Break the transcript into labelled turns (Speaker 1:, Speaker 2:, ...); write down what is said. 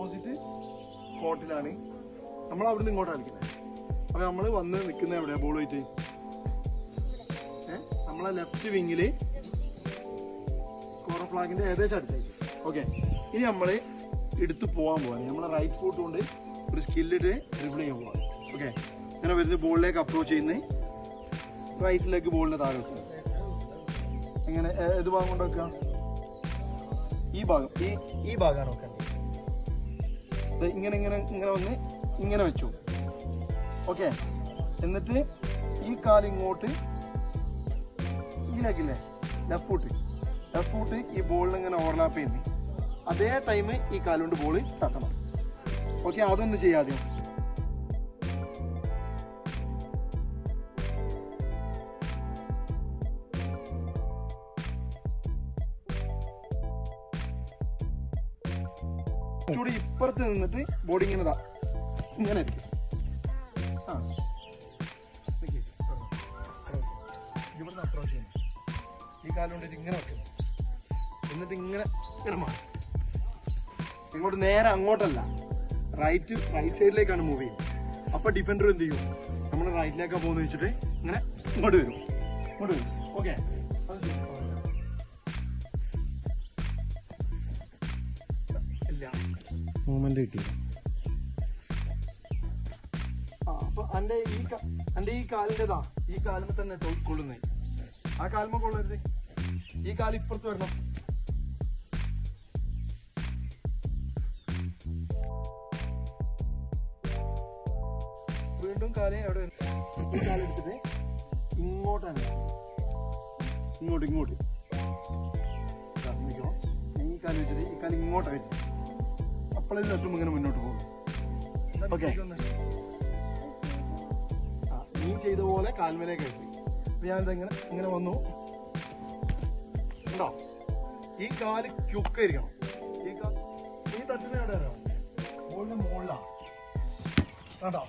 Speaker 1: Opposite കോർട്ടിലാണ്. നമ്മൾ അവിടെ നിന്ന് ഇങ്ങോട്ടാണ് കളിക്കുന്നത്. അപ്പോൾ നമ്മൾ വന്ന് നിൽക്കുന്നത് എവിടെയാ ബോൾ വെച്ച്? നമ്മളെ ലെഫ്റ്റ് വിങ്ങില് കോർണർ ഫ്ലാഗിന്റെ ഏകദേശം അടുത്തായിട്ട്. ഓക്കെ, ഇനി നമ്മൾ എടുത്ത് പോകാൻ പോവാണ്. നമ്മളെ റൈറ്റ് ഫുട്ട് കൊണ്ട് ഒരു സ്കില്ലിട്ട് ഡ്രിബിൾ ചെയ്യാൻ പോവാണ്. ഓക്കെ, ഇങ്ങനെ വരുന്ന ബോളിലേക്ക് അപ്രോച്ച് ചെയ്യുന്നത് റൈറ്റിലേക്ക് ബോളിനെ താഴെ വെക്കുക. എങ്ങനെ ഏത് ഭാഗം കൊണ്ട് വെക്കുക? ഈ ഭാഗം, ഈ ഭാഗമാണ് വെക്കേണ്ടത്. ഇങ്ങനെ ഇങ്ങനെ ഇങ്ങനെ വന്ന് ഇങ്ങനെ വെച്ചു. ഓക്കെ, എന്നിട്ട് ഈ കാല് ഇങ്ങോട്ട് ഇതിലേക്കില്ലേ ലെഫ്റ്റ് ഫുട്ട് ഈ ബോളിനെ ഇങ്ങനെ ഓവർലാപ്പ് ചെയ്യുന്നു. അതേ ടൈം ഈ കാലുകൊണ്ട് ബോൾ തട്ടണം. ഓക്കെ, അതൊന്ന് ചെയ്യാതെ ചൂടി ഇപ്പുറത്ത് നിന്നിട്ട് ബോഡി ഇങ്ങനെ ഇങ്ങനെ ഇരിക്കും. ആ ഇവിടുന്ന് അപ്രോച്ച് ചെയ്യുന്നു. ഈ കാലം കൊണ്ടിട്ട് ഇങ്ങനെ വെക്കും. എന്നിട്ട് ഇങ്ങനെ ഇറങ്ങണം. ഇങ്ങോട്ട് നേരെ അങ്ങോട്ടല്ല, റൈറ്റ് സൈഡിലേക്കാണ് മൂവ് ചെയ്യുന്നത്. അപ്പൊ ഡിഫൻഡർ എന്ത് ചെയ്യും? നമ്മൾ റൈറ്റിലേക്കാണ് പോകുന്ന വെച്ചിട്ട് ഇങ്ങനെ ഇങ്ങോട്ട് വരും. ഓക്കെ, മൂവ്മെന്റ് കിട്ടി. അപ്പൊ എന്റെ ഈ കാലിൻ്റെതാ ഈ കാലുമ്പോ തന്നെ കൊള്ളുന്നേ. ആ കാലുമ്പോ കൊള്ളരുത്. ഈ കാല് ഇപ്പുറത്ത് വരണം. വീണ്ടും കാല് എവിടെ വരും? ഈ കാലെടുത്തിട്ട് ഇങ്ങോട്ടാണ്, ഇങ്ങോട്ട് ഈ കാല് വെച്ചിട്ട് ഈ കാല് ഇങ്ങോട്ടാണ് വരും. അപ്പോഴും തട്ടും ഇങ്ങനെ മുന്നോട്ട് പോകും. ഓക്കെ, നീ ചെയ്ത പോലെ കാൽമേലേക്ക് എത്തി. അപ്പൊ ഞാൻ ഇങ്ങനെ ഇങ്ങനെ വന്നു. ഉണ്ടോ? ഈ കാല് ക്യുക്കായിരിക്കണം. ഈ തട്ടുന്ന എവിടെ വരാം? ബോളിന്റെ മുകളിലാണ്. കണ്ടോ?